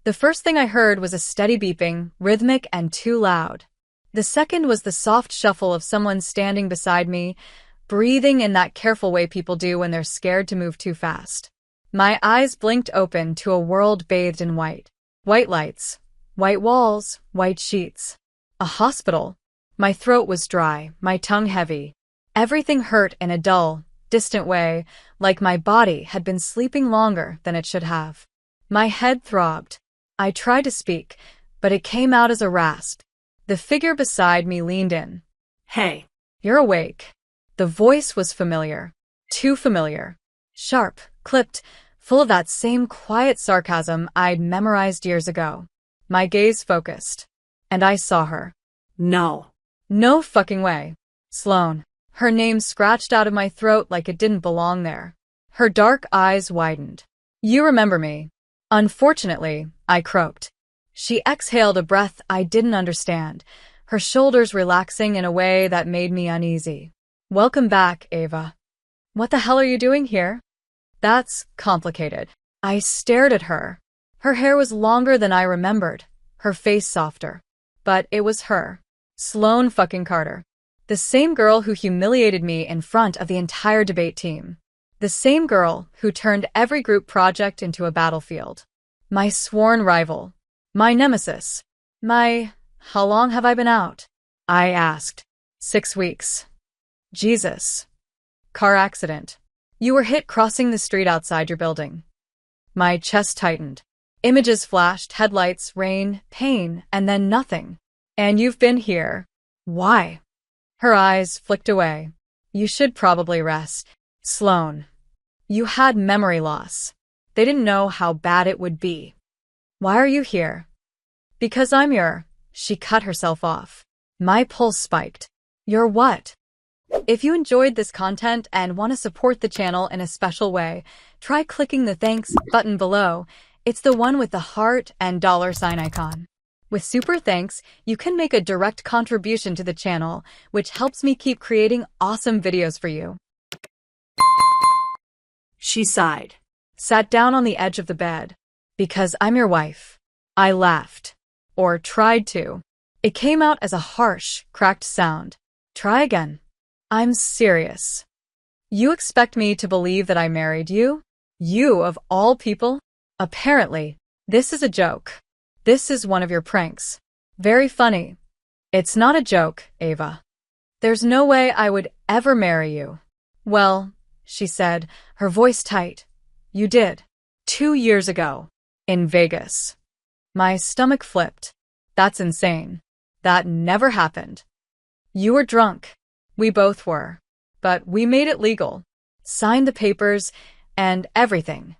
The first thing I heard was a steady beeping, rhythmic and too loud. The second was the soft shuffle of someone standing beside me, breathing in that careful way people do when they're scared to move too fast. My eyes blinked open to a world bathed in white. White lights, white walls, white sheets. A hospital. My throat was dry, my tongue heavy. Everything hurt in a dull, distant way, like my body had been sleeping longer than it should have. My head throbbed. I tried to speak, but it came out as a rasp. The figure beside me leaned in. Hey. You're awake. The voice was familiar. Too familiar. Sharp, clipped, full of that same quiet sarcasm I'd memorized years ago. My gaze focused. And I saw her. No. No fucking way. Sloane. Her name scratched out of my throat like it didn't belong there. Her dark eyes widened. You remember me. Unfortunately, I croaked. She exhaled a breath I didn't understand, her shoulders relaxing in a way that made me uneasy. Welcome back, Ava. What the hell are you doing here? That's complicated. I stared at her. Her hair was longer than I remembered, her face softer. But it was her. Sloane fucking Carter. The same girl who humiliated me in front of the entire debate team. The same girl who turned every group project into a battlefield. My sworn rival. My nemesis. How long have I been out? I asked. 6 weeks. Jesus. Car accident. You were hit crossing the street outside your building. My chest tightened. Images flashed, headlights, rain, pain, and then nothing. And you've been here. Why? Her eyes flicked away. You should probably rest. Sloane. You had memory loss. They didn't know how bad it would be. Why are you here? Because I'm your... She cut herself off. My pulse spiked. You're what? If you enjoyed this content and want to support the channel in a special way, try clicking the thanks button below. It's the one with the heart and $sign icon. With super thanks, you can make a direct contribution to the channel, which helps me keep creating awesome videos for you. She sighed. Sat down on the edge of the bed. Because I'm your wife. I laughed. Or tried to. It came out as a harsh, cracked sound. Try again. I'm serious. You expect me to believe that I married you? You, of all people? Apparently, this is a joke. This is one of your pranks. Very funny. It's not a joke, Ava. There's no way I would ever marry you. Well, she said, her voice tight. You did. 2 years ago. In Vegas. My stomach flipped. That's insane. That never happened. You were drunk. We both were. But we made it legal. Signed the papers and everything.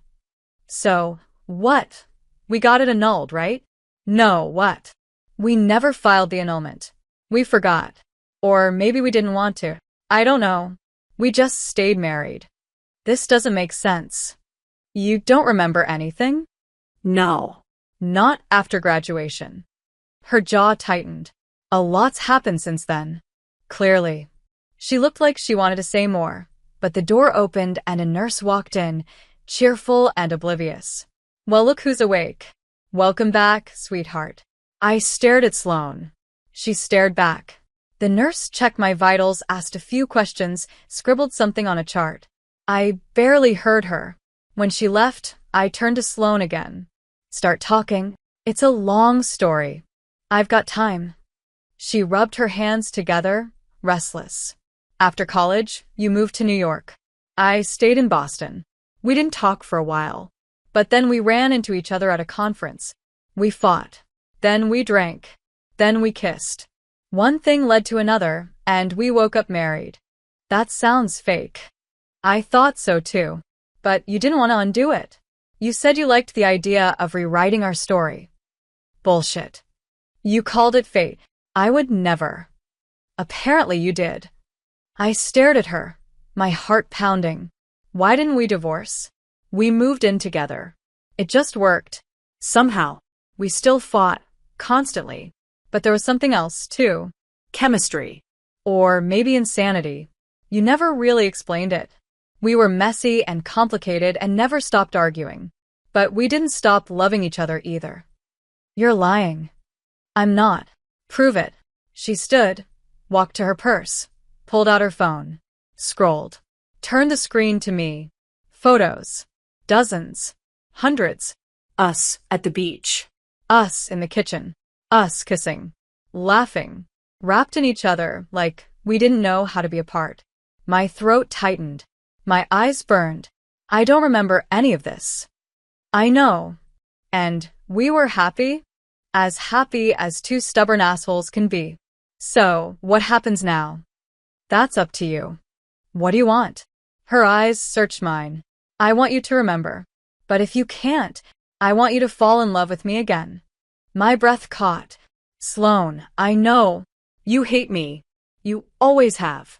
So, what? We got it annulled, right? No, what? We never filed the annulment. We forgot. Or maybe we didn't want to. I don't know. We just stayed married. This doesn't make sense. You don't remember anything? No. Not after graduation. Her jaw tightened. A lot's happened since then. Clearly. She looked like she wanted to say more, but the door opened and a nurse walked in, cheerful and oblivious. Well, look who's awake. Welcome back, sweetheart. I stared at Sloane. She stared back. The nurse checked my vitals, asked a few questions, scribbled something on a chart. I barely heard her. When she left, I turned to Sloane again. Start talking. It's a long story. I've got time. She rubbed her hands together, restless. After college, you moved to New York. I stayed in Boston. We didn't talk for a while. But then we ran into each other at a conference. We fought. Then we drank. Then we kissed. One thing led to another, and we woke up married. That sounds fake. I thought so too. But you didn't want to undo it. You said you liked the idea of rewriting our story. Bullshit. You called it fate. I would never. Apparently you did. I stared at her, my heart pounding. Why didn't we divorce? We moved in together. It just worked. Somehow. We still fought, constantly. But there was something else, too. Chemistry. Or maybe insanity. You never really explained it. We were messy and complicated and never stopped arguing. But we didn't stop loving each other either. You're lying. I'm not. Prove it. She stood, walked to her purse, pulled out her phone, scrolled, turned the screen to me. Photos. Dozens. Hundreds. Us at the beach. Us in the kitchen. Us kissing. Laughing. Wrapped in each other like we didn't know how to be apart. My throat tightened. My eyes burned. I don't remember any of this. I know. And we were happy as two stubborn assholes can be. So, what happens now? That's up to you. What do you want? Her eyes searched mine. I want you to remember. But if you can't, I want you to fall in love with me again. My breath caught. Sloan, I know. You hate me. You always have.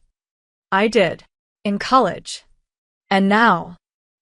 I did. In college. And now.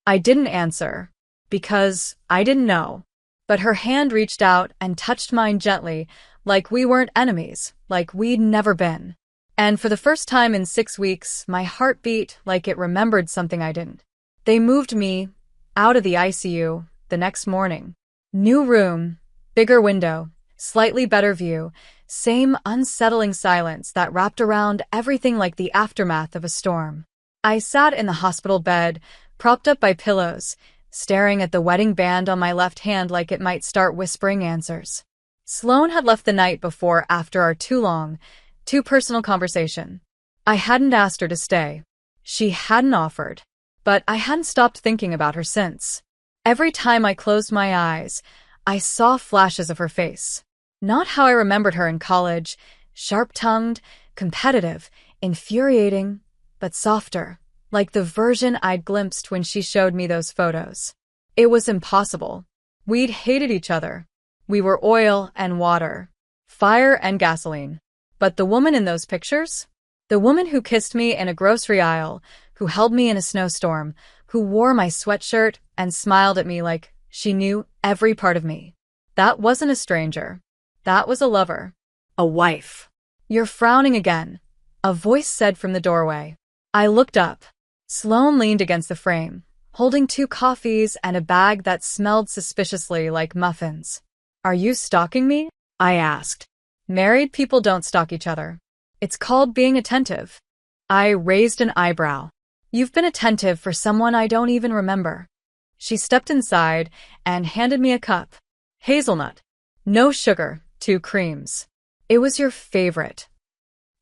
I didn't answer. Because I didn't know. But her hand reached out and touched mine gently, like we weren't enemies, like we'd never been. And for the first time in 6 weeks, my heart beat like it remembered something I didn't. They moved me out of the ICU the next morning. New room, bigger window, slightly better view, same unsettling silence that wrapped around everything like the aftermath of a storm. I sat in the hospital bed, propped up by pillows, staring at the wedding band on my left hand like it might start whispering answers. Sloan had left the night before after our too personal conversation. I hadn't asked her to stay. She hadn't offered. But I hadn't stopped thinking about her since. Every time I closed my eyes, I saw flashes of her face. Not how I remembered her in college, sharp-tongued, competitive, infuriating, but softer, like the version I'd glimpsed when she showed me those photos. It was impossible. We'd hated each other. We were oil and water, fire and gasoline. But the woman in those pictures? The woman who kissed me in a grocery aisle, who held me in a snowstorm, who wore my sweatshirt and smiled at me like she knew every part of me. That wasn't a stranger. That was a lover. A wife. You're frowning again, a voice said from the doorway. I looked up. Sloan leaned against the frame, holding 2 coffees and a bag that smelled suspiciously like muffins. Are you stalking me? I asked. Married people don't stalk each other. It's called being attentive. I raised an eyebrow. You've been attentive for someone I don't even remember. She stepped inside and handed me a cup. Hazelnut. No sugar, 2 creams. It was your favorite.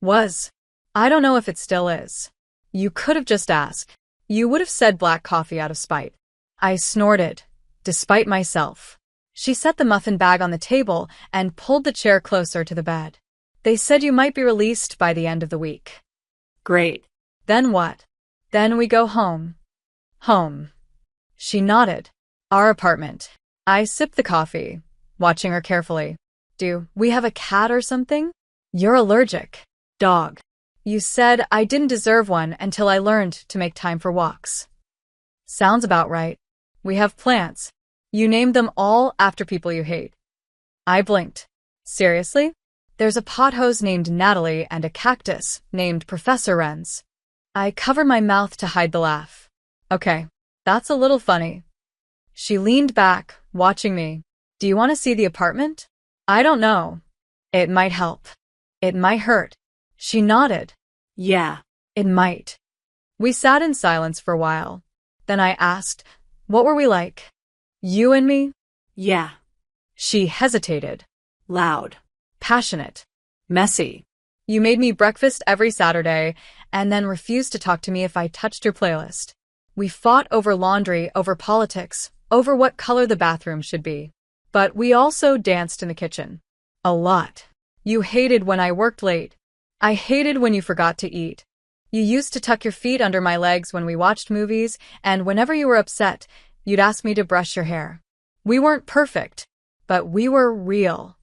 Was. I don't know if it still is. You could have just asked. You would have said black coffee out of spite. I snorted, despite myself. She set the muffin bag on the table and pulled the chair closer to the bed. They said you might be released by the end of the week. Great. Then what? Then we go home. Home. She nodded. Our apartment. I sipped the coffee, watching her carefully. Do we have a cat or something? You're allergic. Dog. You said I didn't deserve one until I learned to make time for walks. Sounds about right. We have plants. You named them all after people you hate. I blinked. Seriously? There's a pothose named Natalie and a cactus named Professor Renz. I covered my mouth to hide the laugh. Okay, that's a little funny. She leaned back, watching me. Do you want to see the apartment? I don't know. It might help. It might hurt. She nodded. Yeah. It might. We sat in silence for a while. Then I asked, what were we like? You and me? Yeah. She hesitated. Loud. Passionate. Messy. You made me breakfast every Saturday and then refused to talk to me if I touched your playlist. We fought over laundry, over politics, over what color the bathroom should be. But we also danced in the kitchen. A lot. You hated when I worked late. I hated when you forgot to eat. You used to tuck your feet under my legs when we watched movies, and whenever you were upset, you'd ask me to brush your hair. We weren't perfect, but we were real.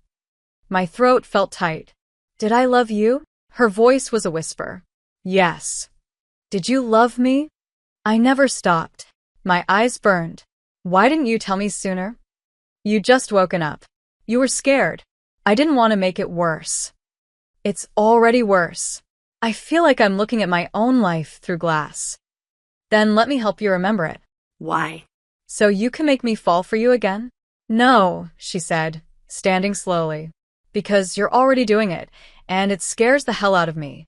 My throat felt tight. Did I love you? Her voice was a whisper. Yes. Did you love me? I never stopped. My eyes burned. Why didn't you tell me sooner? You'd just woken up. You were scared. I didn't want to make it worse. It's already worse. I feel like I'm looking at my own life through glass. Then let me help you remember it. Why? So you can make me fall for you again? No, she said, standing slowly. Because you're already doing it, and it scares the hell out of me.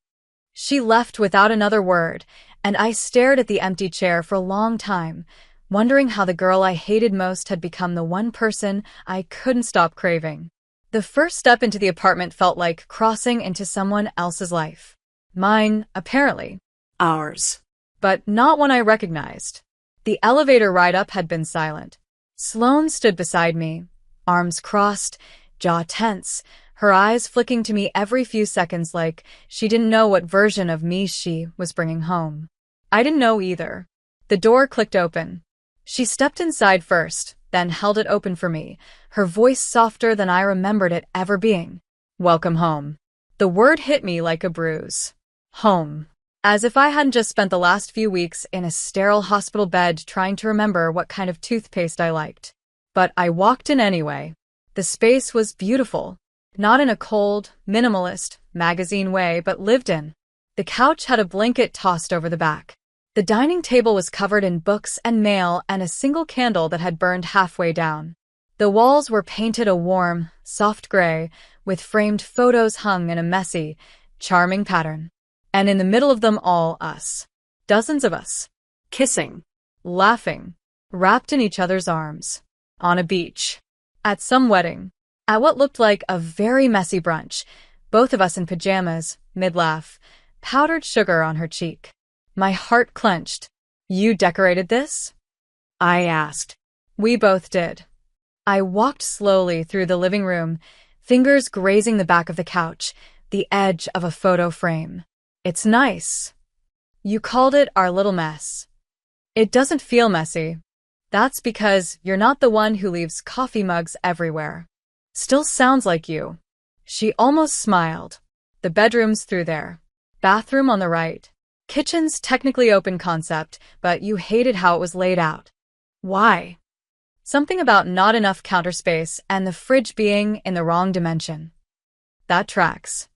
She left without another word, and I stared at the empty chair for a long time, wondering how the girl I hated most had become the one person I couldn't stop craving. The first step into the apartment felt like crossing into someone else's life. Mine, apparently. Ours. But not one I recognized. The elevator ride up had been silent. Sloane stood beside me, arms crossed, jaw tense, her eyes flicking to me every few seconds like she didn't know what version of me she was bringing home. I didn't know either. The door clicked open. She stepped inside first, then held it open for me, her voice softer than I remembered it ever being. Welcome home. The word hit me like a bruise. Home. As if I hadn't just spent the last few weeks in a sterile hospital bed trying to remember what kind of toothpaste I liked. But I walked in anyway. The space was beautiful. Not in a cold, minimalist, magazine way, but lived in. The couch had a blanket tossed over the back. The dining table was covered in books and mail and a single candle that had burned halfway down. The walls were painted a warm, soft gray, with framed photos hung in a messy, charming pattern. And in the middle of them all, us. Dozens of us. Kissing. Laughing. Wrapped in each other's arms. On a beach. At some wedding. At what looked like a very messy brunch. Both of us in pajamas, mid-laugh. Powdered sugar on her cheek. My heart clenched. You decorated this? I asked. We both did. I walked slowly through the living room, fingers grazing the back of the couch, the edge of a photo frame. It's nice. You called it our little mess. It doesn't feel messy. That's because you're not the one who leaves coffee mugs everywhere. Still sounds like you. She almost smiled. The bedroom's through there. Bathroom on the right. Kitchen's technically open concept, but you hated how it was laid out. Why? Something about not enough counter space and the fridge being in the wrong dimension. That tracks.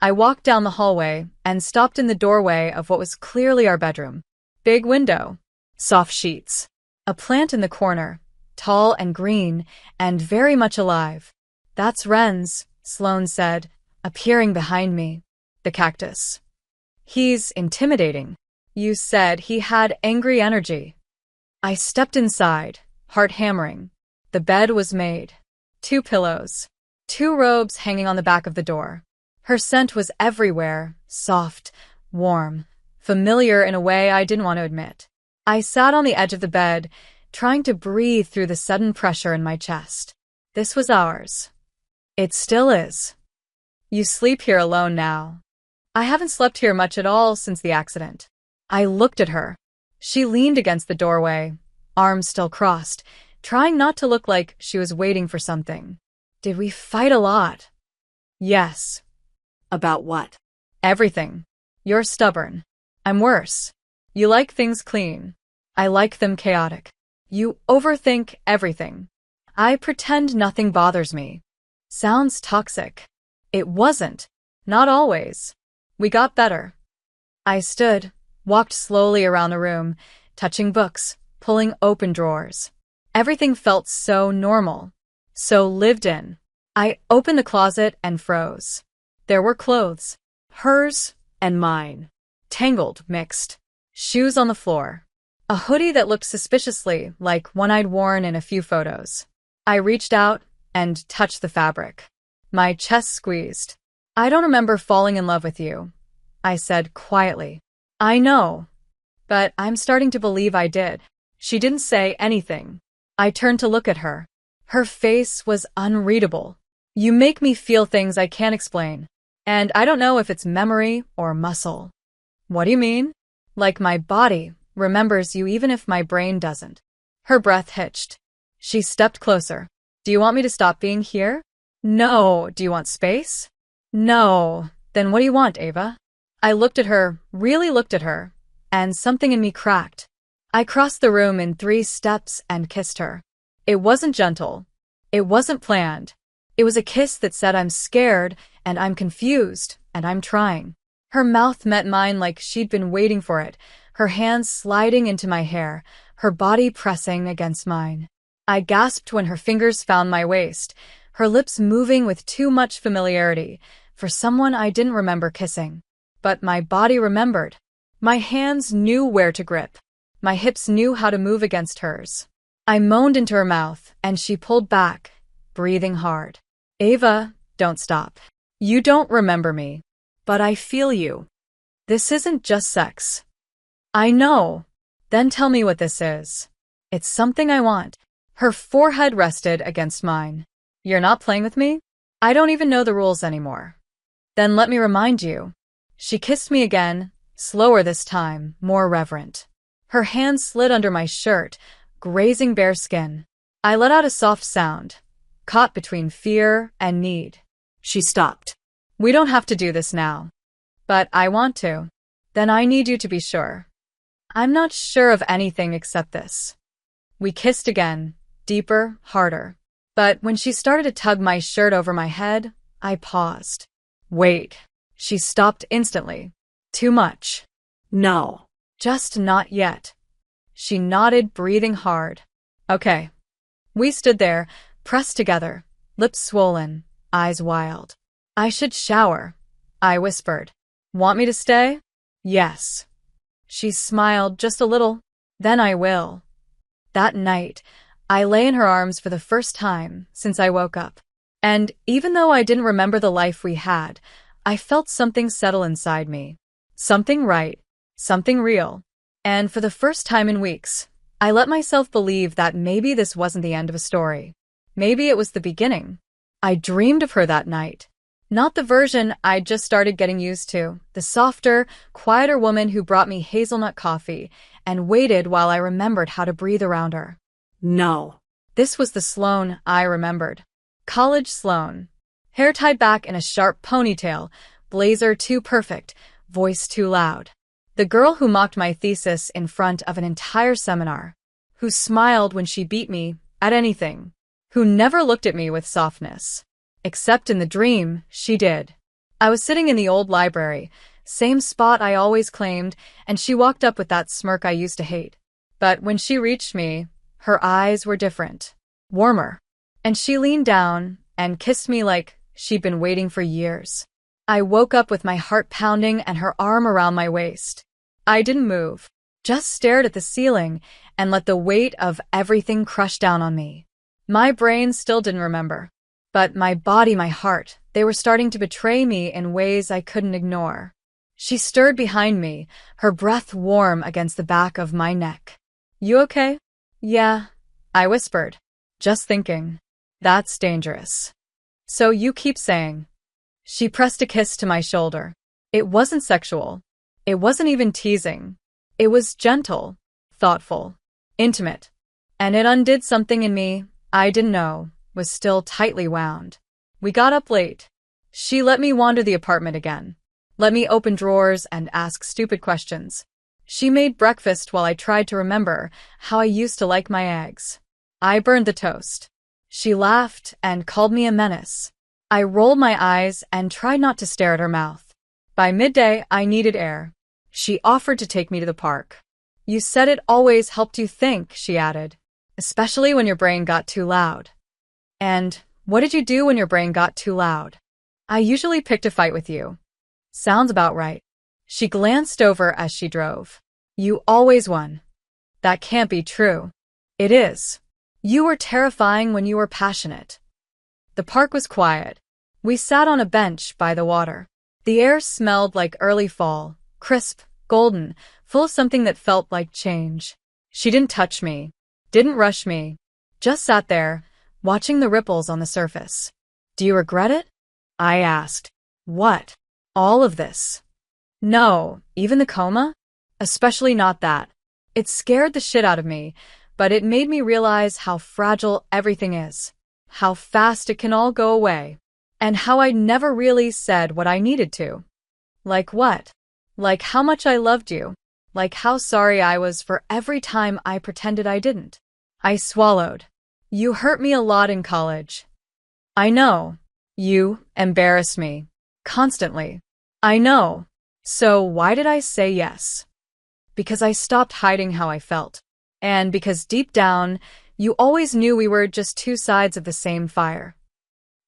I walked down the hallway and stopped in the doorway of what was clearly our bedroom. Big window. Soft sheets. A plant in the corner. Tall and green and very much alive. That's Ren's, Sloane said, appearing behind me. The cactus. He's intimidating. You said he had angry energy. I stepped inside, heart hammering. The bed was made. 2 pillows. 2 robes hanging on the back of the door. Her scent was everywhere, soft, warm, familiar in a way I didn't want to admit. I sat on the edge of the bed, trying to breathe through the sudden pressure in my chest. This was ours. It still is. You sleep here alone now. I haven't slept here much at all since the accident. I looked at her. She leaned against the doorway, arms still crossed, trying not to look like she was waiting for something. Did we fight a lot? Yes. About what? Everything. You're stubborn. I'm worse. You like things clean. I like them chaotic. You overthink everything. I pretend nothing bothers me. Sounds toxic. It wasn't. Not always. We got better. I stood, walked slowly around the room, touching books, pulling open drawers. Everything felt so normal, so lived in. I opened the closet and froze. There were clothes. Hers and mine. Tangled, mixed. Shoes on the floor. A hoodie that looked suspiciously like one I'd worn in a few photos. I reached out and touched the fabric. My chest squeezed. I don't remember falling in love with you, I said quietly. I know, but I'm starting to believe I did. She didn't say anything. I turned to look at her. Her face was unreadable. You make me feel things I can't explain, and I don't know if it's memory or muscle. What do you mean? Like my body remembers you even if my brain doesn't. Her breath hitched. She stepped closer. Do you want me to stop being here? No. Do you want space? No. Then what do you want, Ava? I looked at her, really looked at her, and something in me cracked. I crossed the room in 3 steps and kissed her. It wasn't gentle. It wasn't planned. It was a kiss that said I'm scared, and I'm confused, and I'm trying. Her mouth met mine like she'd been waiting for it, her hands sliding into my hair, her body pressing against mine. I gasped when her fingers found my waist, her lips moving with too much familiarity for someone I didn't remember kissing. But my body remembered. My hands knew where to grip. My hips knew how to move against hers. I moaned into her mouth, and she pulled back, breathing hard. Ava, don't stop. You don't remember me. But I feel you. This isn't just sex. I know. Then tell me what this is. It's something I want. Her forehead rested against mine. You're not playing with me? I don't even know the rules anymore. Then let me remind you. She kissed me again, slower this time, more reverent. Her hand slid under my shirt, grazing bare skin. I let out a soft sound, caught between fear and need. She stopped. We don't have to do this now. But I want to. Then I need you to be sure. I'm not sure of anything except this. We kissed again, deeper, harder. But when she started to tug my shirt over my head, I paused. Wait. She stopped instantly. Too much. No. Just not yet. She nodded, breathing hard. Okay. We stood there, pressed together, lips swollen, eyes wild. I should shower, I whispered. Want me to stay? Yes. She smiled just a little. Then I will. That night, I lay in her arms for the first time since I woke up. And even though I didn't remember the life we had, I felt something settle inside me. Something right. Something real. And for the first time in weeks, I let myself believe that maybe this wasn't the end of a story. Maybe it was the beginning. I dreamed of her that night. Not the version I'd just started getting used to, the softer, quieter woman who brought me hazelnut coffee and waited while I remembered how to breathe around her. No. This was the Sloane I remembered. College Sloane. Hair tied back in a sharp ponytail, blazer too perfect, voice too loud. The girl who mocked my thesis in front of an entire seminar. Who smiled when she beat me at anything. Who never looked at me with softness. Except in the dream, she did. I was sitting in the old library, same spot I always claimed, and she walked up with that smirk I used to hate. But when she reached me, her eyes were different. Warmer. And she leaned down and kissed me like she'd been waiting for years. I woke up with my heart pounding and her arm around my waist. I didn't move, just stared at the ceiling and let the weight of everything crush down on me. My brain still didn't remember. But my body, my heart, they were starting to betray me in ways I couldn't ignore. She stirred behind me, her breath warm against the back of my neck. You okay? Yeah, I whispered. Just thinking. That's dangerous. So you keep saying. She pressed a kiss to my shoulder. It wasn't sexual. It wasn't even teasing. It was gentle, thoughtful, intimate. And it undid something in me I didn't know was still tightly wound. We got up late. She let me wander the apartment again. Let me open drawers and ask stupid questions. She made breakfast while I tried to remember how I used to like my eggs. I burned the toast. She laughed and called me a menace. I rolled my eyes and tried not to stare at her mouth. By midday, I needed air. She offered to take me to the park. You said it always helped you think, she added, especially when your brain got too loud. And what did you do when your brain got too loud? I usually picked a fight with you. Sounds about right. She glanced over as she drove. You always won. That can't be true. It is. You were terrifying when you were passionate. The park was quiet. We sat on a bench by the water. The air smelled like early fall, crisp, golden, full of something that felt like change. She didn't touch me, didn't rush me, just sat there, watching the ripples on the surface. Do you regret it? I asked. What? All of this? No, even the coma? Especially not that. It scared the shit out of me, but it made me realize how fragile everything is, how fast it can all go away, and how I never really said what I needed to. Like what? Like how much I loved you, like how sorry I was for every time I pretended I didn't. I swallowed. You hurt me a lot in college. I know. You embarrassed me. Constantly. I know. So why did I say yes? Because I stopped hiding how I felt. And because deep down, you always knew we were just two sides of the same fire.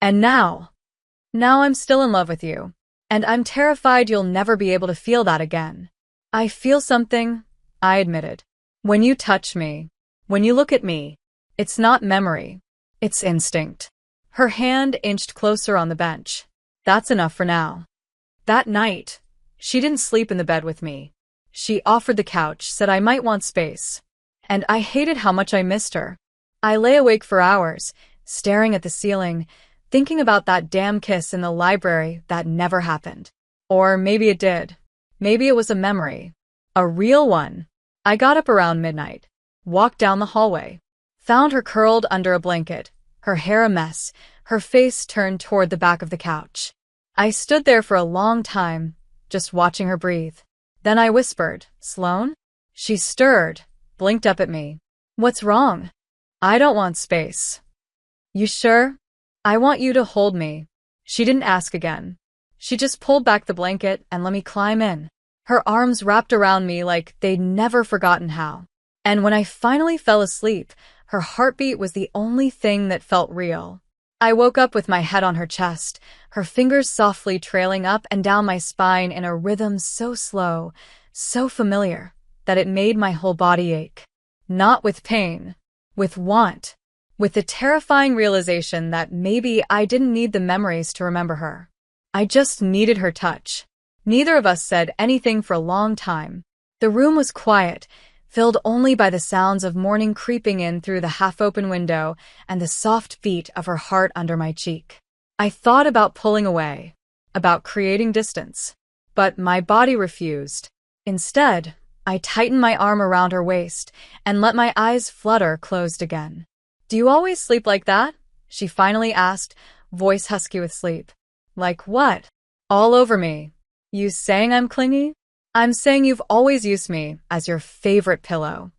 And now I'm still in love with you. And I'm terrified you'll never be able to feel that again. I feel something, I admitted. When you touch me, when you look at me, it's not memory, it's instinct. Her hand inched closer on the bench. That's enough for now. That night, she didn't sleep in the bed with me. She offered the couch, said I might want space. And I hated how much I missed her. I lay awake for hours, staring at the ceiling, thinking about that damn kiss in the library that never happened. Or maybe it did. Maybe it was a memory. A real one. I got up around midnight, walked down the hallway, found her curled under a blanket, her hair a mess, her face turned toward the back of the couch. I stood there for a long time, just watching her breathe. Then I whispered, "Sloane?" She stirred, blinked up at me. "What's wrong?" "I don't want space." "You sure?" "I want you to hold me." She didn't ask again. She just pulled back the blanket and let me climb in. Her arms wrapped around me like they'd never forgotten how. And when I finally fell asleep, her heartbeat was the only thing that felt real. I woke up with my head on her chest, her fingers softly trailing up and down my spine in a rhythm so slow, so familiar, that it made my whole body ache. Not with pain, with want, with the terrifying realization that maybe I didn't need the memories to remember her. I just needed her touch. Neither of us said anything for a long time. The room was quiet, filled only by the sounds of morning creeping in through the half-open window and the soft beat of her heart under my cheek. I thought about pulling away, about creating distance, but my body refused. Instead, I tightened my arm around her waist and let my eyes flutter closed again. "Do you always sleep like that?" she finally asked, voice husky with sleep. "Like what?" "All over me." "You saying I'm clingy?" "I'm saying you've always used me as your favorite pillow."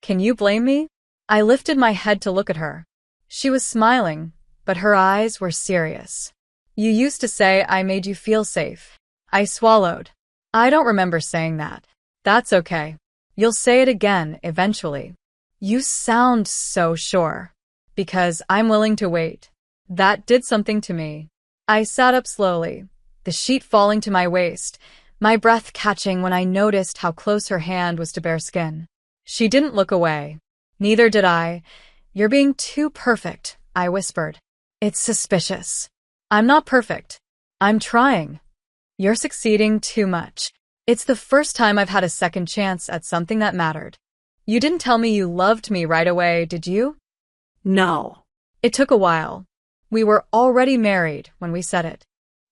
"Can you blame me?" I lifted my head to look at her. She was smiling, but her eyes were serious. "You used to say I made you feel safe." I swallowed. "I don't remember saying that." "That's okay. You'll say it again eventually." "You sound so sure." "Because I'm willing to wait." That did something to me. I sat up slowly, the sheet falling to my waist, my breath catching when I noticed how close her hand was to bare skin. She didn't look away. Neither did I. "You're being too perfect," I whispered. "It's suspicious." "I'm not perfect. I'm trying." "You're succeeding too much. It's the first time I've had a second chance at something that mattered." "You didn't tell me you loved me right away, did you?" No. "It took a while. We were already married when we said it."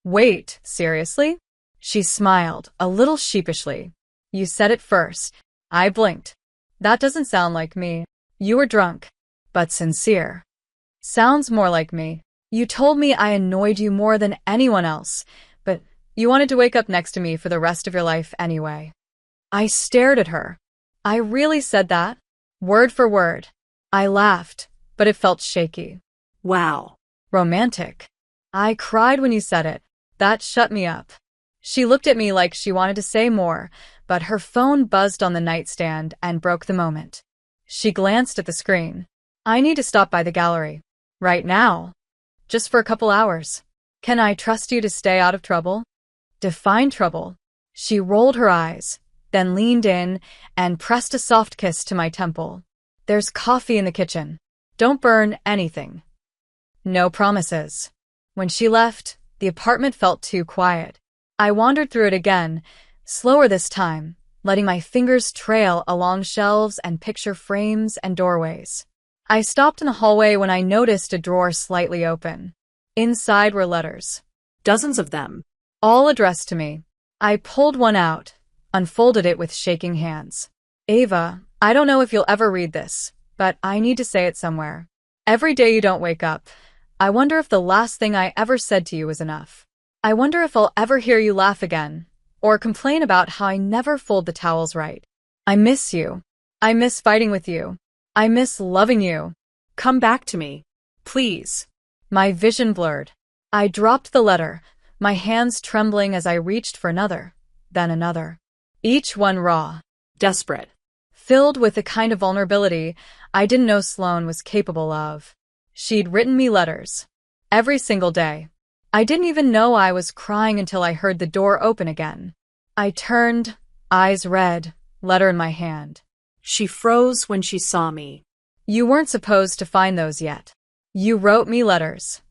"Wait, seriously?" She smiled, a little sheepishly. "You said it first." I blinked. "That doesn't sound like me." "You were drunk, but sincere." "Sounds more like me." "You told me I annoyed you more than anyone else, but you wanted to wake up next to me for the rest of your life anyway." I stared at her. "I really said that?" "Word for word." I laughed, but it felt shaky. Wow. "Romantic." "I cried when you said it. That shut me up." She looked at me like she wanted to say more, but her phone buzzed on the nightstand and broke the moment. She glanced at the screen. "I need to stop by the gallery. Right now. Just for a couple hours. Can I trust you to stay out of trouble?" "Define trouble." She rolled her eyes, then leaned in and pressed a soft kiss to my temple. "There's coffee in the kitchen. Don't burn anything." No promises. When she left, the apartment felt too quiet. I wandered through it again, slower this time, letting my fingers trail along shelves and picture frames and doorways. I stopped in the hallway when I noticed a drawer slightly open. Inside were letters. Dozens of them. All addressed to me. I pulled one out, unfolded it with shaking hands. "Ava, I don't know if you'll ever read this, but I need to say it somewhere. Every day you don't wake up, I wonder if the last thing I ever said to you was enough. I wonder if I'll ever hear you laugh again, or complain about how I never fold the towels right. I miss you. I miss fighting with you. I miss loving you. Come back to me. Please." My vision blurred. I dropped the letter, my hands trembling as I reached for another, then another. Each one raw. Desperate. Filled with a kind of vulnerability I didn't know Sloane was capable of. She'd written me letters. Every single day. I didn't even know I was crying until I heard the door open again. I turned, eyes red, letter in my hand. She froze when she saw me. You weren't supposed to find those yet. You wrote me letters.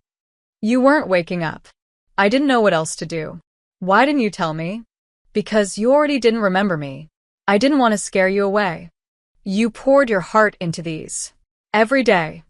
You weren't waking up. I didn't know what else to do. Why didn't you tell me? Because you already didn't remember me. I didn't want to scare you away. You poured your heart into these. Every day.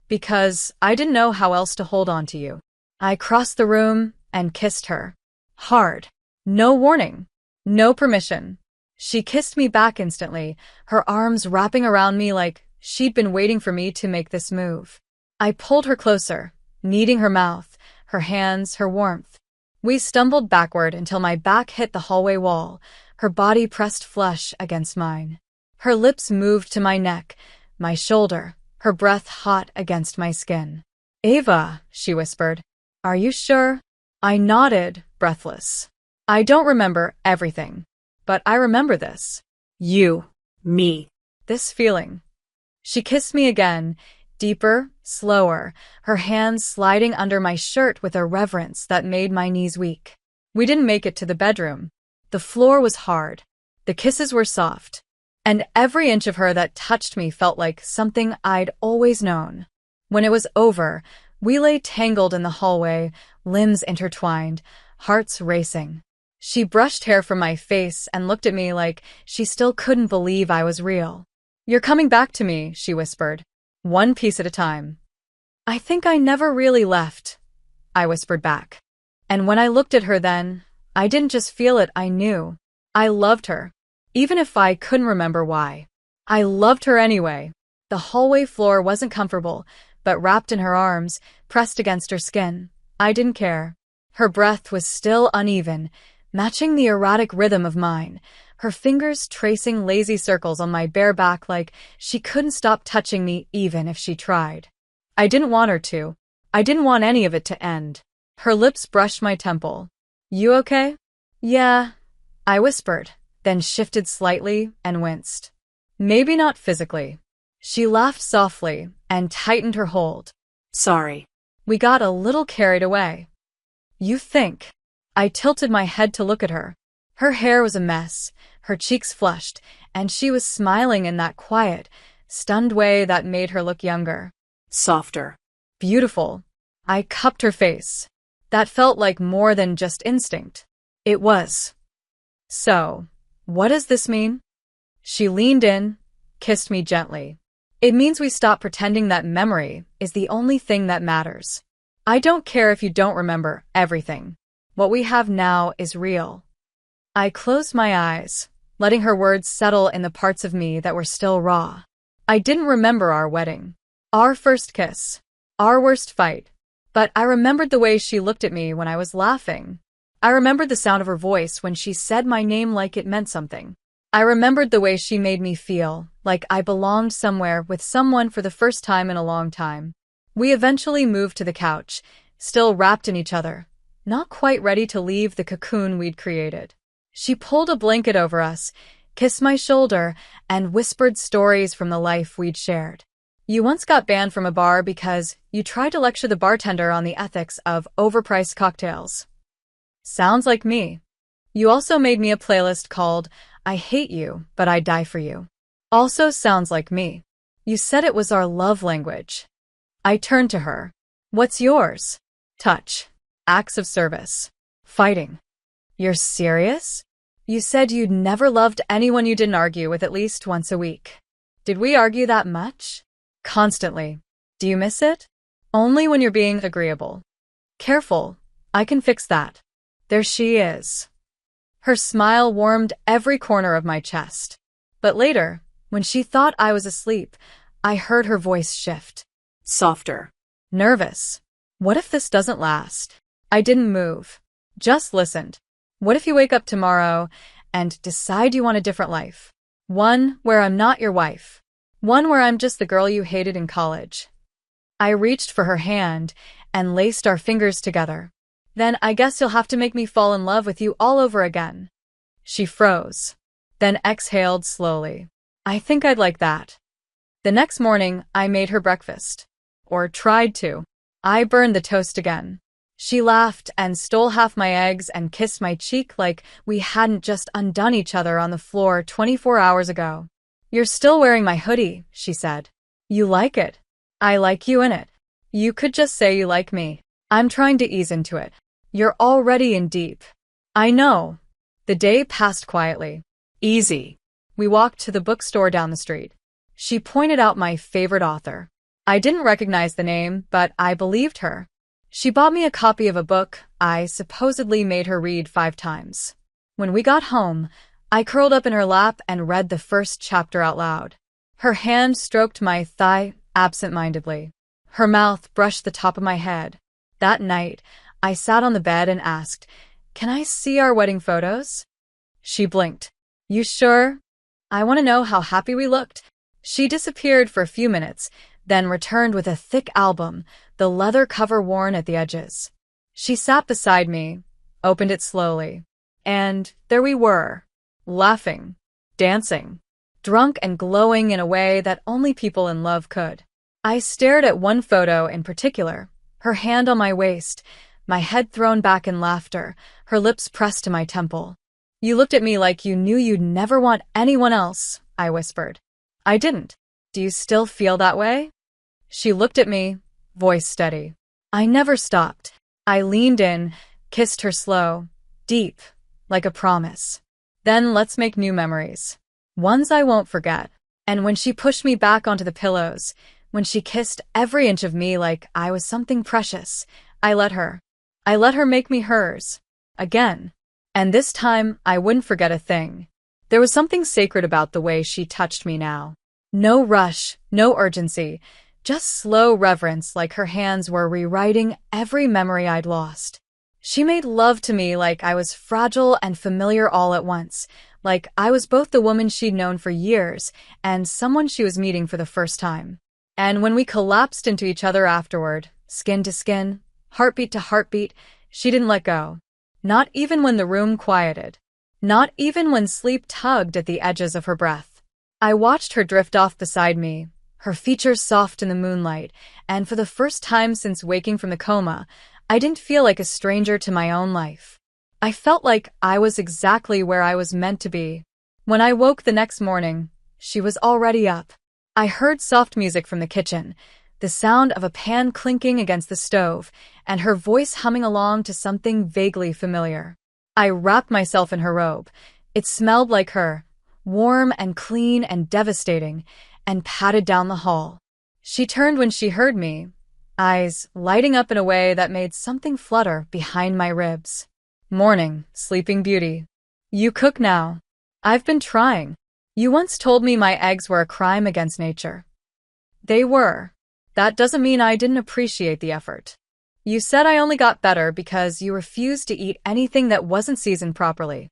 Because I didn't know how else to hold on to you. I crossed the room and kissed her. Hard. No warning. No permission. She kissed me back instantly, her arms wrapping around me like she'd been waiting for me to make this move. I pulled her closer, kneading her mouth, her hands, her warmth. We stumbled backward until my back hit the hallway wall, her body pressed flush against mine. Her lips moved to my neck, my shoulder, her breath hot against my skin. Ava, she whispered. Are you sure? I nodded, breathless. I don't remember everything, but I remember this. You. Me. This feeling. She kissed me again, deeper, slower, her hands sliding under my shirt with a reverence that made my knees weak. We didn't make it to the bedroom. The floor was hard. The kisses were soft. And every inch of her that touched me felt like something I'd always known. When it was over, we lay tangled in the hallway, limbs intertwined, hearts racing. She brushed hair from my face and looked at me like she still couldn't believe I was real. You're coming back to me, she whispered. One piece at a time. I think I never really left, I whispered back. And when I looked at her then, I didn't just feel it, I knew. I loved her. Even if I couldn't remember why. I loved her anyway. The hallway floor wasn't comfortable, but wrapped in her arms, pressed against her skin, I didn't care. Her breath was still uneven, matching the erratic rhythm of mine, her fingers tracing lazy circles on my bare back like she couldn't stop touching me even if she tried. I didn't want her to. I didn't want any of it to end. Her lips brushed my temple. You okay? Yeah, I whispered, then shifted slightly and winced. Maybe not physically. She laughed softly and tightened her hold. Sorry. We got a little carried away. You think? I tilted my head to look at her. Her hair was a mess, her cheeks flushed, and she was smiling in that quiet, stunned way that made her look younger. Softer. Beautiful. I cupped her face. That felt like more than just instinct. It was. So, what does this mean? She leaned in, kissed me gently. It means we stop pretending that memory is the only thing that matters. I don't care if you don't remember everything. What we have now is real. I closed my eyes, letting her words settle in the parts of me that were still raw. I didn't remember our wedding, our first kiss, our worst fight, but I remembered the way she looked at me when I was laughing. I remembered the sound of her voice when she said my name like it meant something. I remembered the way she made me feel like I belonged somewhere with someone for the first time in a long time. We eventually moved to the couch, still wrapped in each other, not quite ready to leave the cocoon we'd created. She pulled a blanket over us, kissed my shoulder, and whispered stories from the life we'd shared. You once got banned from a bar because you tried to lecture the bartender on the ethics of overpriced cocktails. Sounds like me. You also made me a playlist called I Hate You, But I Die For You. Also sounds like me. You said it was our love language. I turned to her. What's yours? Touch. Acts of service. Fighting. You're serious? You said you'd never loved anyone you didn't argue with at least once a week. Did we argue that much? Constantly. Do you miss it? Only when you're being agreeable. Careful. I can fix that. There she is. Her smile warmed every corner of my chest. But later, when she thought I was asleep, I heard her voice shift. Softer. Nervous. What if this doesn't last? I didn't move. Just listened. What if you wake up tomorrow and decide you want a different life? One where I'm not your wife. One where I'm just the girl you hated in college. I reached for her hand and laced our fingers together. Then I guess you'll have to make me fall in love with you all over again. She froze, then exhaled slowly. I think I'd like that. The next morning, I made her breakfast. Or tried to. I burned the toast again. She laughed and stole half my eggs and kissed my cheek like we hadn't just undone each other on the floor 24 hours ago. You're still wearing my hoodie, she said. You like it. I like you in it. You could just say you like me. I'm trying to ease into it. You're already in deep. I know. The day passed quietly. Easy. We walked to the bookstore down the street. She pointed out my favorite author. I didn't recognize the name, but I believed her. She bought me a copy of a book I supposedly made her read 5 times. When we got home, I curled up in her lap and read the first chapter out loud. Her hand stroked my thigh absent-mindedly. Her mouth brushed the top of my head. That night, I sat on the bed and asked, "Can I see our wedding photos?" She blinked. You sure? I want to know how happy we looked. She disappeared for a few minutes, then returned with a thick album, the leather cover worn at the edges. She sat beside me, opened it slowly, and there we were, laughing, dancing, drunk and glowing in a way that only people in love could. I stared at one photo in particular, her hand on my waist, my head thrown back in laughter, her lips pressed to my temple. You looked at me like you knew you'd never want anyone else, I whispered. I didn't. Do you still feel that way? She looked at me, voice steady. I never stopped. I leaned in, kissed her slow, deep, like a promise. Then let's make new memories. Ones I won't forget. And when she pushed me back onto the pillows, when she kissed every inch of me like I was something precious, I let her. I let her make me hers. Again. And this time, I wouldn't forget a thing. There was something sacred about the way she touched me now. No rush, no urgency, just slow reverence like her hands were rewriting every memory I'd lost. She made love to me like I was fragile and familiar all at once, like I was both the woman she'd known for years and someone she was meeting for the first time. And when we collapsed into each other afterward, skin to skin, heartbeat to heartbeat, she didn't let go. Not even when the room quieted. Not even when sleep tugged at the edges of her breath. I watched her drift off beside me, her features soft in the moonlight, and for the first time since waking from the coma, I didn't feel like a stranger to my own life. I felt like I was exactly where I was meant to be. When I woke the next morning, she was already up. I heard soft music from the kitchen, the sound of a pan clinking against the stove, and her voice humming along to something vaguely familiar. I wrapped myself in her robe. It smelled like her, warm and clean and devastating, and padded down the hall. She turned when she heard me, eyes lighting up in a way that made something flutter behind my ribs. Morning, Sleeping Beauty. You cook now. I've been trying. You once told me my eggs were a crime against nature. They were. That doesn't mean I didn't appreciate the effort. You said I only got better because you refused to eat anything that wasn't seasoned properly.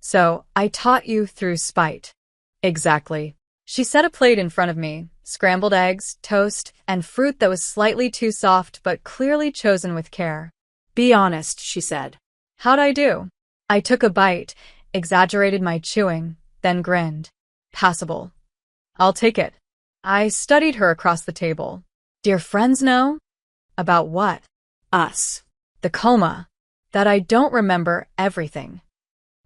So, I taught you through spite. Exactly. She set a plate in front of me, scrambled eggs, toast, and fruit that was slightly too soft but clearly chosen with care. Be honest, she said. How'd I do? I took a bite, exaggerated my chewing, then grinned. Passable. I'll take it. I studied her across the table. Dear friends know? About what? Us. The coma. That I don't remember everything.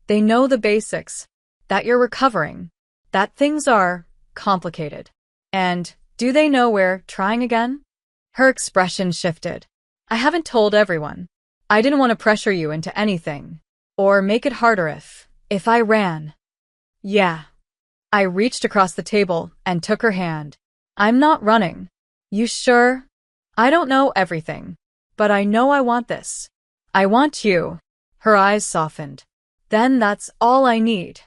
They know the basics. That you're recovering. That things are complicated. And do they know we're trying again? Her expression shifted. I haven't told everyone. I didn't want to pressure you into anything. Or make it harder if I ran. Yeah. I reached across the table and took her hand. I'm not running. You sure? I don't know everything. But I know I want this. I want you. Her eyes softened. Then that's all I need.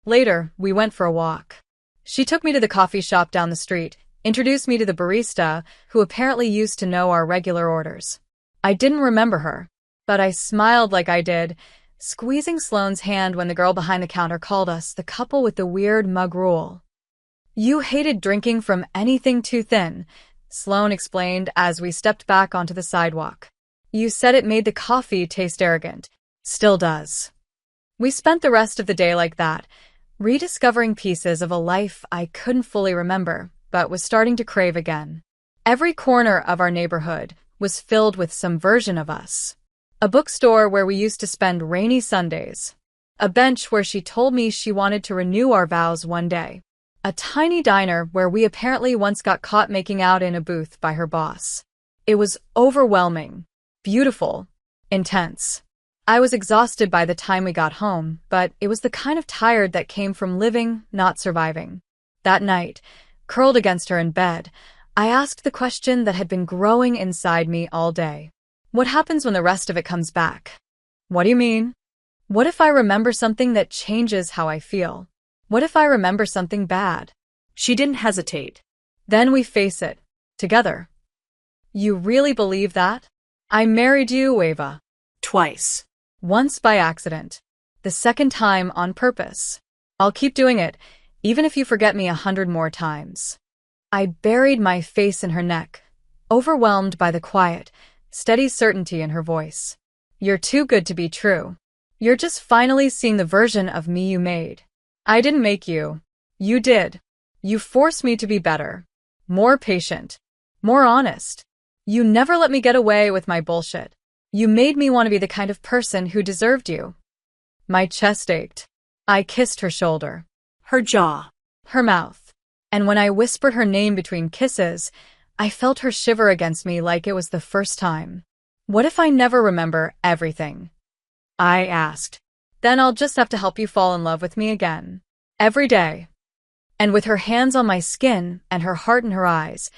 Later, we went for a walk. She took me to the coffee shop down the street, introduced me to the barista, who apparently used to know our regular orders. I didn't remember her, but I smiled like I did, squeezing Sloane's hand when the girl behind the counter called us the couple with the weird mug rule. You hated drinking from anything too thin, Sloane explained as we stepped back onto the sidewalk. You said it made the coffee taste arrogant. Still does. We spent the rest of the day like that, rediscovering pieces of a life I couldn't fully remember, but was starting to crave again. Every corner of our neighborhood, was filled with some version of us. A bookstore where we used to spend rainy Sundays. A bench where she told me she wanted to renew our vows one day. A tiny diner where we apparently once got caught making out in a booth by her boss. It was overwhelming, beautiful, intense. I was exhausted by the time we got home, but it was the kind of tired that came from living, not surviving. That night, curled against her in bed, I asked the question that had been growing inside me all day. What happens when the rest of it comes back? What do you mean? What if I remember something that changes how I feel? What if I remember something bad? She didn't hesitate. Then we face it. Together. You really believe that? I married you, Eva. Twice. Once by accident. The second time on purpose. I'll keep doing it, even if you forget me 100 more times. I buried my face in her neck, overwhelmed by the quiet, steady certainty in her voice. You're too good to be true. You're just finally seeing the version of me you made. I didn't make you. You did. You forced me to be better, more patient, more honest. You never let me get away with my bullshit. You made me want to be the kind of person who deserved you. My chest ached. I kissed her shoulder, Her jaw. her mouth, and when I whispered her name between kisses, I felt her shiver against me like it was the first time. What if I never remember everything? I asked. Then I'll just have to help you fall in love with me again. Every day. And with her hands on my skin and her heart in her eyes,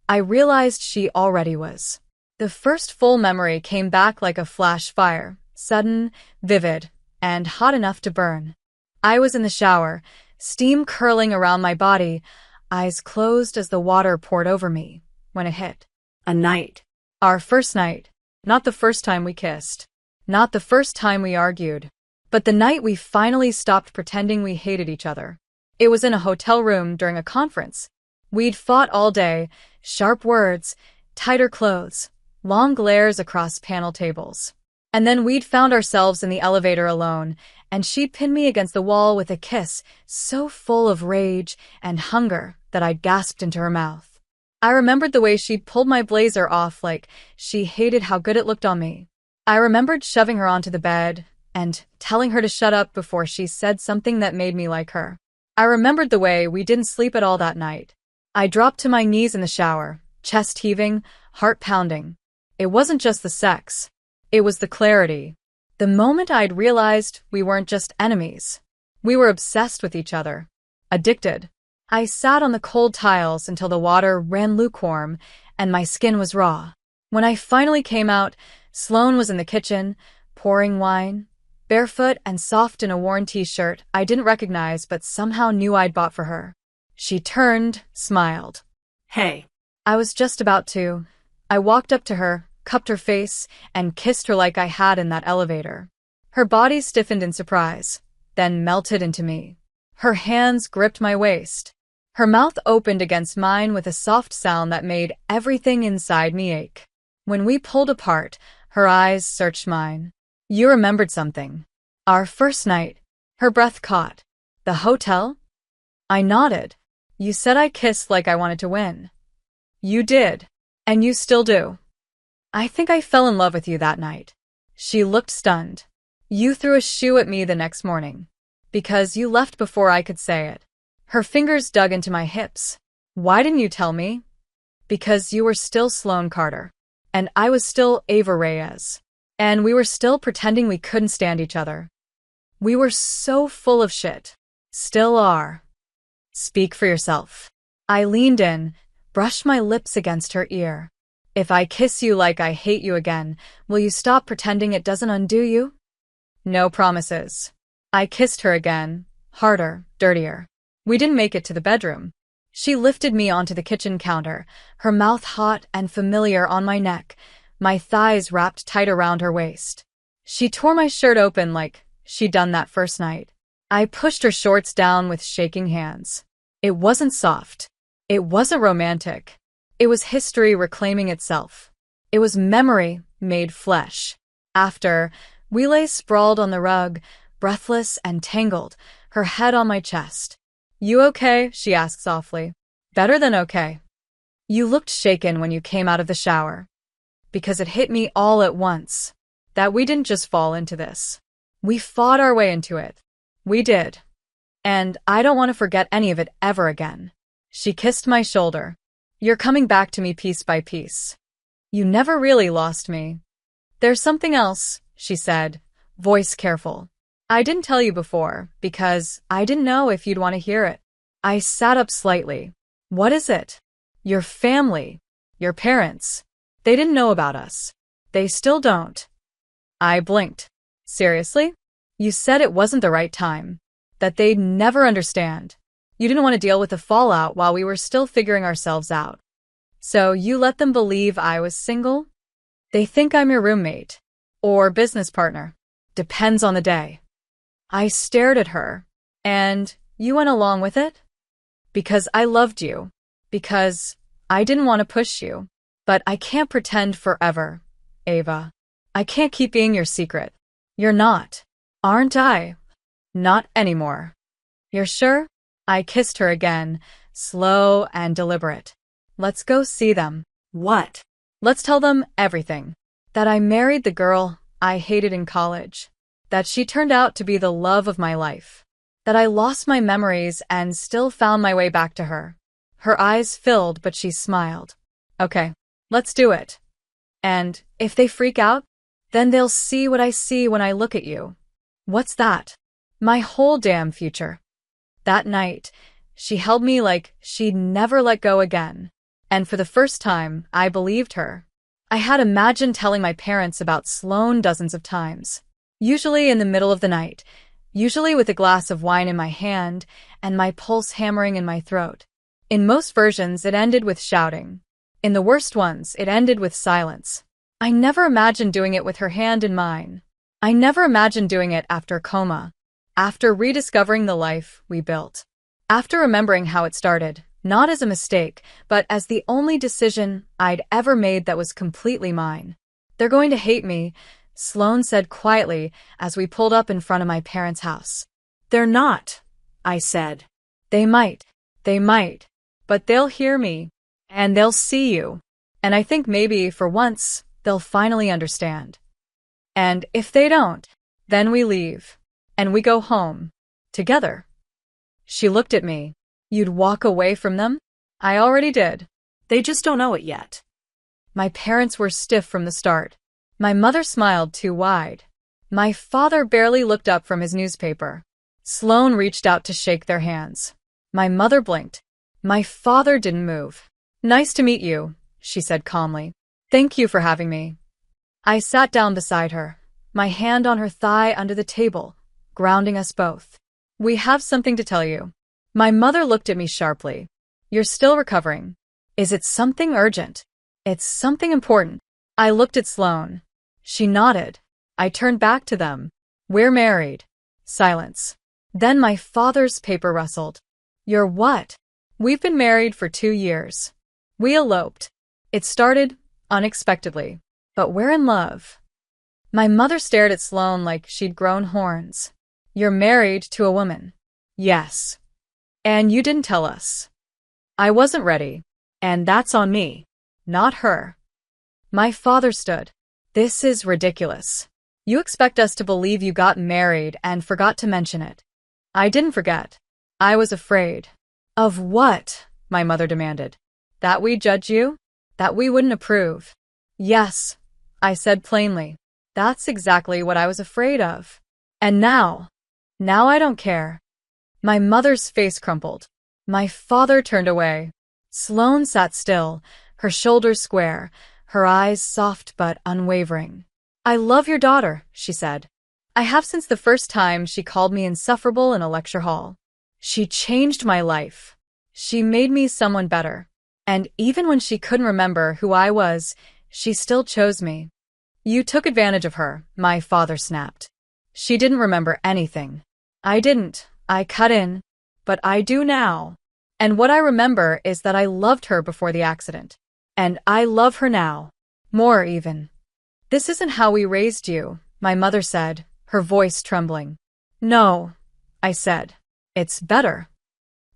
I realized she already was. The first full memory came back like a flash fire, sudden, vivid, and hot enough to burn. I was in the shower, steam curling around my body, eyes closed as the water poured over me, when it hit. A night. Our first night. Not the first time we kissed. Not the first time we argued. But the night we finally stopped pretending we hated each other. It was in a hotel room during a conference. We'd fought all day, sharp words, tighter clothes, long glares across panel tables. And then we'd found ourselves in the elevator alone, and she pinned me against the wall with a kiss so full of rage and hunger that I'd gasped into her mouth. I remembered the way she pulled my blazer off like she hated how good it looked on me. I remembered shoving her onto the bed and telling her to shut up before she said something that made me like her. I remembered the way we didn't sleep at all that night. I dropped to my knees in the shower, chest heaving, heart pounding. It wasn't just the sex. It was the clarity. The moment I'd realized we weren't just enemies. We were obsessed with each other. Addicted. I sat on the cold tiles until the water ran lukewarm and my skin was raw. When I finally came out, Sloane was in the kitchen, pouring wine, barefoot and soft in a worn t-shirt I didn't recognize but somehow knew I'd bought for her. She turned, smiled. Hey. I was just about to. I walked up to her, cupped her face, and kissed her like I had in that elevator. Her body stiffened in surprise, then melted into me. Her hands gripped my waist. Her mouth opened against mine with a soft sound that made everything inside me ache. When we pulled apart, her eyes searched mine. You remembered something. Our first night. Her breath caught. The hotel? I nodded. You said I kissed like I wanted to win. You did. And you still do. I think I fell in love with you that night. She looked stunned. You threw a shoe at me the next morning. Because you left before I could say it. Her fingers dug into my hips. Why didn't you tell me? Because you were still Sloane Carter. And I was still Ava Reyes. And we were still pretending we couldn't stand each other. We were so full of shit. Still are. Speak for yourself. I leaned in, brushed my lips against her ear. If I kiss you like I hate you again, will you stop pretending it doesn't undo you? No promises. I kissed her again, harder, dirtier. We didn't make it to the bedroom. She lifted me onto the kitchen counter, her mouth hot and familiar on my neck, my thighs wrapped tight around her waist. She tore my shirt open like she'd done that first night. I pushed her shorts down with shaking hands. It wasn't soft. It wasn't romantic. It was history reclaiming itself. It was memory made flesh. After, we lay sprawled on the rug, breathless and tangled, her head on my chest. You okay? She asked softly. Better than okay. You looked shaken when you came out of the shower. because it hit me all at once that we didn't just fall into this. We fought our way into it. We did. And I don't want to forget any of it ever again. She kissed my shoulder. You're coming back to me piece by piece. You never really lost me. There's something else, she said, voice careful. I didn't tell you before, because I didn't know if you'd want to hear it. I sat up slightly. What is it? Your family. Your parents. They didn't know about us. They still don't. I blinked. Seriously? You said it wasn't the right time. That they'd never understand. You didn't want to deal with the fallout while we were still figuring ourselves out. So you let them believe I was single? They think I'm your roommate. Or business partner. Depends on the day. I stared at her. And you went along with it? Because I loved you. Because I didn't want to push you. But I can't pretend forever, Ava. I can't keep being your secret. You're not. Aren't I? Not anymore. You're sure? I kissed her again, slow and deliberate. Let's go see them. What? Let's tell them everything. That I married the girl I hated in college. That she turned out to be the love of my life. That I lost my memories and still found my way back to her. Her eyes filled, but she smiled. Okay, let's do it. And if they freak out, then they'll see what I see when I look at you. What's that? My whole damn future. That night, she held me like she'd never let go again. And for the first time, I believed her. I had imagined telling my parents about Sloane dozens of times. Usually in the middle of the night. Usually with a glass of wine in my hand and my pulse hammering in my throat. In most versions, it ended with shouting. In the worst ones, it ended with silence. I never imagined doing it with her hand in mine. I never imagined doing it after Coma. After rediscovering the life we built. After remembering how it started, not as a mistake, but as the only decision I'd ever made that was completely mine. They're going to hate me, Sloane said quietly as we pulled up in front of my parents' house. They're not, I said. They might, but they'll hear me, and they'll see you. And I think maybe, for once, they'll finally understand. And if they don't, then we leave. And we go home. Together. She looked at me. You'd walk away from them? I already did. They just don't know it yet. My parents were stiff from the start. My mother smiled too wide. My father barely looked up from his newspaper. Sloane reached out to shake their hands. My mother blinked. My father didn't move. Nice to meet you, she said calmly. Thank you for having me. I sat down beside her, my hand on her thigh under the table, grounding us both. We have something to tell you. My mother looked at me sharply. You're still recovering. Is it something urgent? It's something important. I looked at Sloane. She nodded. I turned back to them. We're married. Silence. Then my father's paper rustled. You're what? We've been married for 2 years. We eloped. It started unexpectedly, but we're in love. My mother stared at Sloane like she'd grown horns. You're married to a woman. Yes. And you didn't tell us. I wasn't ready. And that's on me, not her. My father stood. This is ridiculous. You expect us to believe you got married and forgot to mention it. I didn't forget. I was afraid. Of what? My mother demanded. That we'd judge you? That we wouldn't approve? Yes, I said plainly. That's exactly what I was afraid of. And now I don't care. My mother's face crumpled. My father turned away. Sloane sat still, her shoulders square, her eyes soft but unwavering. I love your daughter, she said. I have since the first time she called me insufferable in a lecture hall. She changed my life. She made me someone better. And even when she couldn't remember who I was, she still chose me. You took advantage of her, my father snapped. She didn't remember anything. I didn't. I cut in. But I do now. And what I remember is that I loved her before the accident. And I love her now. More even. This isn't how we raised you, my mother said, her voice trembling. No, I said. It's better.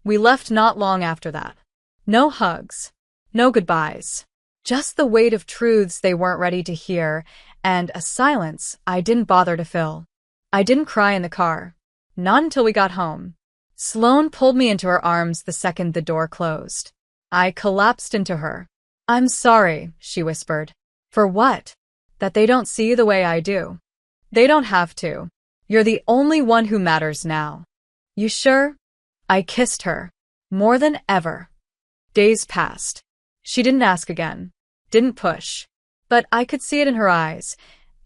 We left not long after that. No hugs. No goodbyes. Just the weight of truths they weren't ready to hear, and a silence I didn't bother to fill. I didn't cry in the car. Not until we got home. Sloane pulled me into her arms the second the door closed. I collapsed into her. "I'm sorry," she whispered. "For what?" "That they don't see you the way I do." "They don't have to. You're the only one who matters now." "You sure?" I kissed her. More than ever. Days passed. She didn't ask again. Didn't push. But I could see it in her eyes.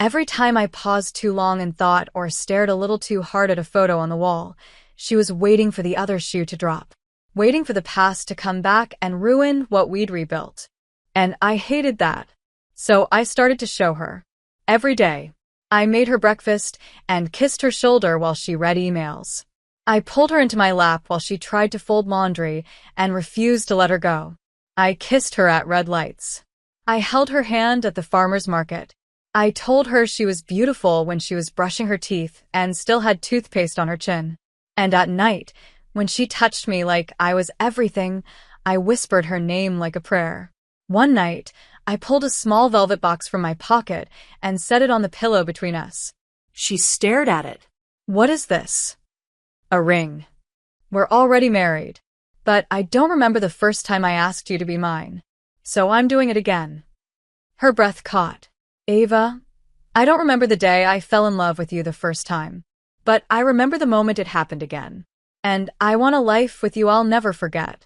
Every time I paused too long and thought or stared a little too hard at a photo on the wall, she was waiting for the other shoe to drop. Waiting for the past to come back and ruin what we'd rebuilt. And I hated that. So I started to show her. Every day. I made her breakfast and kissed her shoulder while she read emails. I pulled her into my lap while she tried to fold laundry and refused to let her go. I kissed her at red lights. I held her hand at the farmer's market. I told her she was beautiful when she was brushing her teeth and still had toothpaste on her chin. And at night, when she touched me like I was everything, I whispered her name like a prayer. One night, I pulled a small velvet box from my pocket and set it on the pillow between us. She stared at it. "What is this?" "A ring. We're already married. But I don't remember the first time I asked you to be mine. So I'm doing it again." Her breath caught. "Ava, I don't remember the day I fell in love with you the first time. But I remember the moment it happened again. And I want a life with you I'll never forget."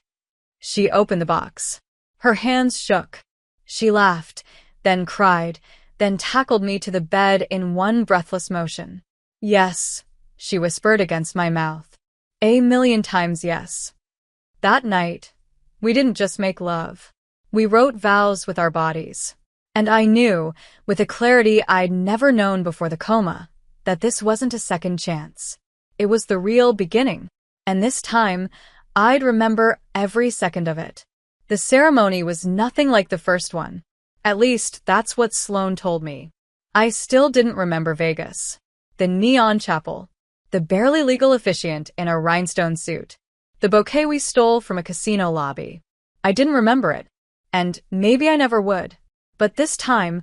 She opened the box. Her hands shook. She laughed, then cried, then tackled me to the bed in one breathless motion. "Yes," she whispered against my mouth. "A million times yes." That night, we didn't just make love. We wrote vows with our bodies. And I knew, with a clarity I'd never known before the coma, that this wasn't a second chance. It was the real beginning. And this time, I'd remember every second of it. The ceremony was nothing like the first one. At least, that's what Sloane told me. I still didn't remember Vegas. The neon chapel. The barely legal officiant in a rhinestone suit. The bouquet we stole from a casino lobby. I didn't remember it. And maybe I never would. But this time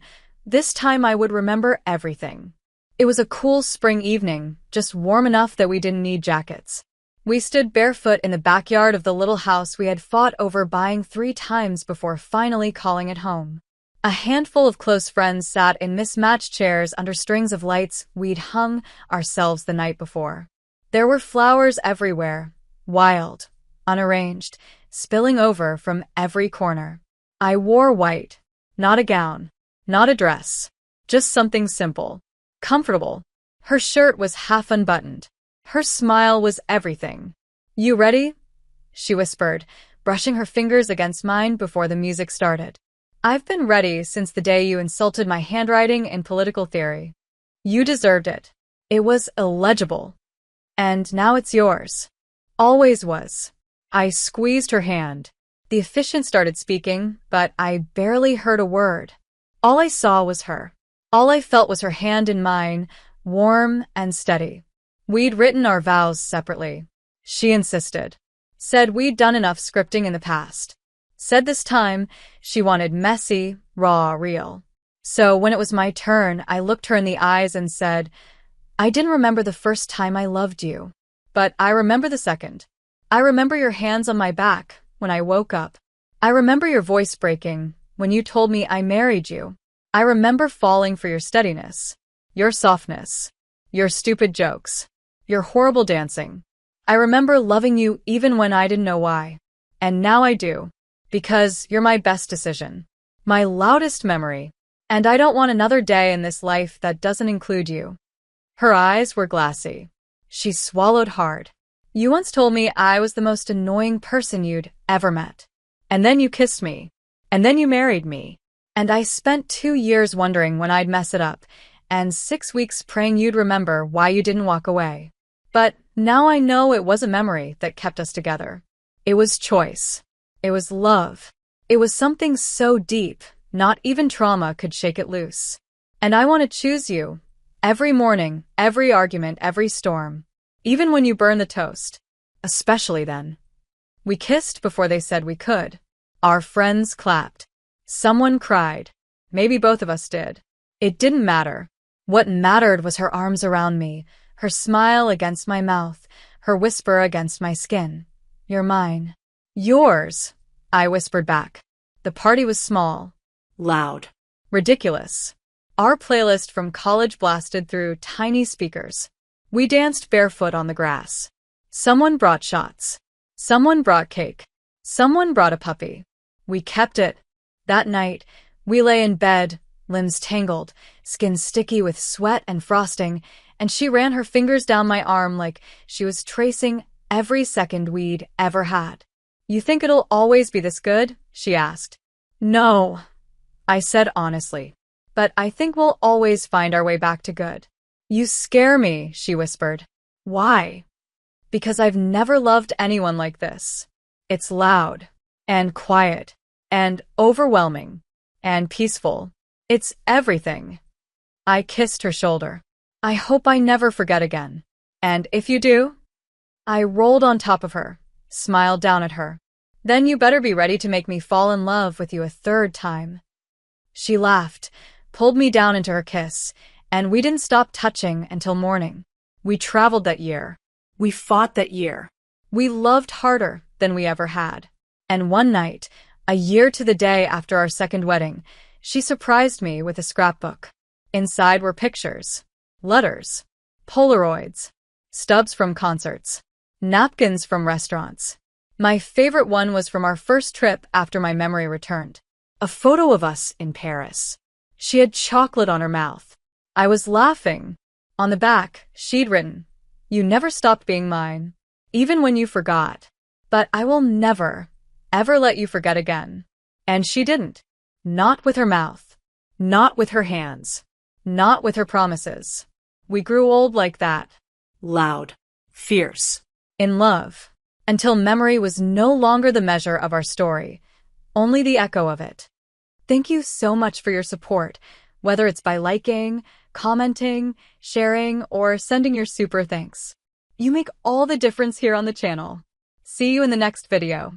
I would remember everything. It was a cool spring evening, just warm enough that we didn't need jackets. We stood barefoot in the backyard of the little house we had fought over buying 3 times before finally calling it home. A handful of close friends sat in mismatched chairs under strings of lights we'd hung ourselves the night before. There were flowers everywhere, wild, unarranged, spilling over from every corner. I wore white, not a gown, not a dress, just something simple, comfortable. Her shirt was half unbuttoned. Her smile was everything. "You ready?" she whispered, brushing her fingers against mine before the music started. "I've been ready since the day you insulted my handwriting in political theory. You deserved it. It was illegible. And now it's yours. Always was." I squeezed her hand. The officiant started speaking, but I barely heard a word. All I saw was her. All I felt was her hand in mine, warm and steady. We'd written our vows separately. She insisted. Said we'd done enough scripting in the past. Said this time she wanted messy, raw, real. So when it was my turn, I looked her in the eyes and said, "I didn't remember the first time I loved you, but I remember the second. I remember your hands on my back when I woke up. I remember your voice breaking when you told me I married you. I remember falling for your steadiness, your softness, your stupid jokes, your horrible dancing. I remember loving you even when I didn't know why. And now I do, because you're my best decision, my loudest memory, and I don't want another day in this life that doesn't include you." Her eyes were glassy. She swallowed hard. "You once told me I was the most annoying person you'd ever met. And then you kissed me. And then you married me. And I spent 2 years wondering when I'd mess it up, and 6 weeks praying you'd remember why you didn't walk away. But now I know it was a memory that kept us together. It was choice. It was love. It was something so deep, not even trauma could shake it loose. And I want to choose you. Every morning, every argument, every storm. Even when you burn the toast. Especially then." We kissed before they said we could. Our friends clapped. Someone cried. Maybe both of us did. It didn't matter. What mattered was her arms around me, her smile against my mouth, her whisper against my skin. You're mine. Yours, I whispered back. The party was small. Loud. Ridiculous. Our playlist from college blasted through tiny speakers. We danced barefoot on the grass. Someone brought shots. Someone brought cake. Someone brought a puppy. We kept it. That night, we lay in bed, limbs tangled, skin sticky with sweat and frosting, and she ran her fingers down my arm like she was tracing every second we'd ever had. You think it'll always be this good? She asked. No, I said honestly, but I think we'll always find our way back to good. You scare me, she whispered. Why? Because I've never loved anyone like this. It's loud, and quiet, and overwhelming, and peaceful. It's everything. I kissed her shoulder. I hope I never forget again. And if you do? I rolled on top of her, smiled down at her. Then you better be ready to make me fall in love with you a third time. She laughed, pulled me down into her kiss, and we didn't stop touching until morning. We traveled that year. We fought that year. We loved harder than we ever had. And one night, a year to the day after our second wedding, she surprised me with a scrapbook. Inside were pictures, letters, Polaroids, stubs from concerts, napkins from restaurants. My favorite one was from our first trip after my memory returned. A photo of us in Paris. She had chocolate on her mouth. I was laughing. On the back, she'd written, "You never stopped being mine, even when you forgot. But I will never, ever let you forget again." And she didn't. Not with her mouth. Not with her hands. Not with her promises. We grew old like that. Loud. Fierce. In love. Until memory was no longer the measure of our story, only the echo of it. Thank you so much for your support, whether it's by liking, commenting, sharing, or sending your super thanks. You make all the difference here on the channel. See you in the next video.